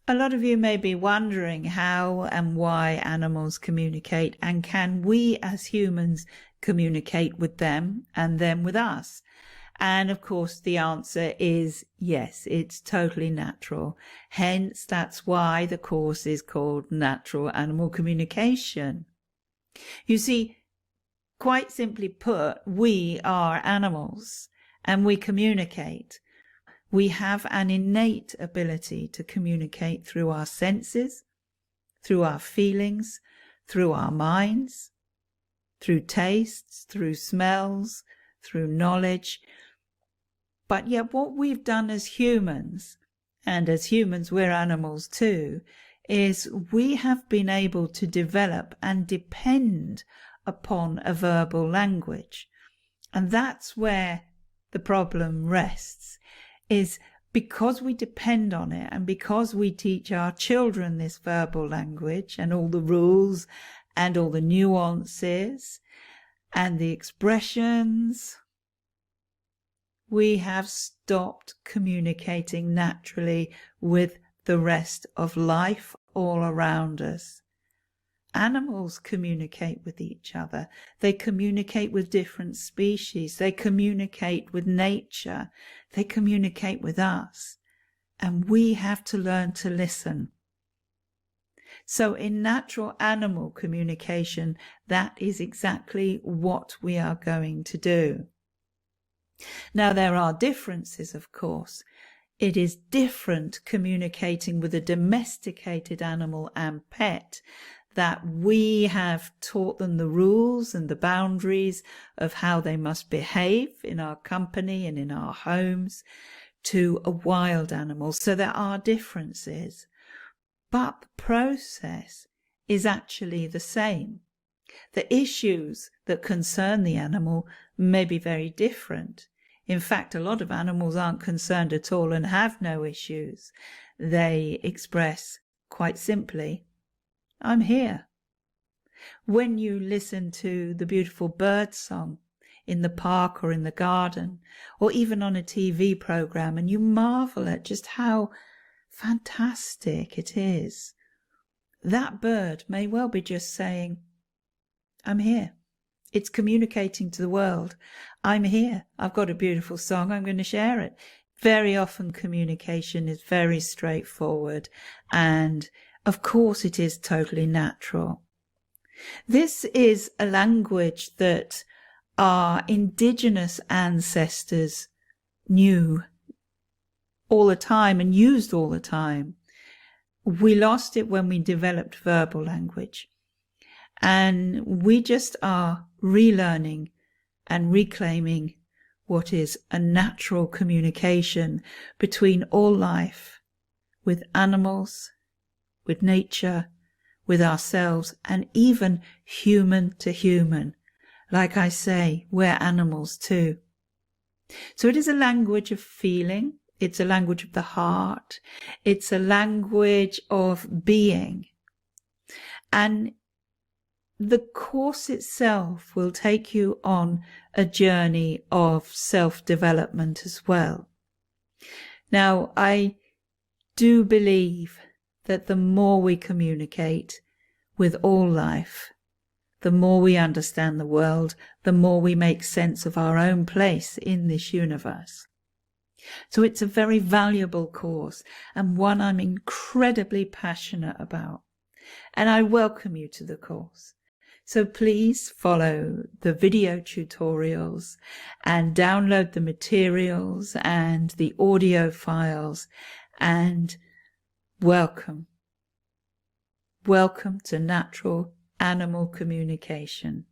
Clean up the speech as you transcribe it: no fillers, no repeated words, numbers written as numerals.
A lot of you may be wondering how and why animals communicate, and can we as humans communicate with them and them with us? And of course the answer is yes, it's totally natural. Hence, that's why the course is called Natural Animal Communication. You see, quite simply put, we are animals and we communicate. We have an innate ability to communicate through our senses, through our feelings, through our minds, through tastes, through smells, through knowledge. But yet what we've done as humans, and as humans we're animals too, is we have been able to develop and depend upon a verbal language. And that's where the problem rests, is because we depend on it and because we teach our children this verbal language and all the rules and all the nuances and the expressions, we have stopped communicating naturally with the rest of life all around us. Animals communicate with each other. They communicate with different species. They communicate with nature. They communicate with us. And we have to learn to listen. So in natural animal communication, that is exactly what we are going to do. Now, there are differences, of course. It is different communicating with a domesticated animal and pet, that we have taught them the rules and the boundaries of how they must behave in our company and in our homes, to a wild animal. So there are differences, but the process is actually the same. The issues that concern the animal may be very different. In fact, a lot of animals aren't concerned at all and have no issues. They express quite simply, I'm here. When you listen to the beautiful bird song in the park or in the garden, or even on a TV program, and you marvel at just how fantastic it is, that bird may well be just saying, I'm here. It's communicating to the world. I'm here. I've got a beautiful song. I'm going to share it. Very often communication is very straightforward, and of course it is totally natural. This is a language that our indigenous ancestors knew all the time and used all the time. We lost it when we developed verbal language. And we just are relearning and reclaiming what is a natural communication between all life, with animals, with nature, with ourselves, and even human to human. Like I say, we're animals too. So it is a language of feeling. It's a language of the heart. It's a language of being. And the course itself will take you on a journey of self-development as well. Now, I do believe that the more we communicate with all life, the more we understand the world, the more we make sense of our own place in this universe. So it's a very valuable course, and one I'm incredibly passionate about. And I welcome you to the course. So please follow the video tutorials and download the materials and the audio files, and welcome. Welcome to Natural Animal Communication.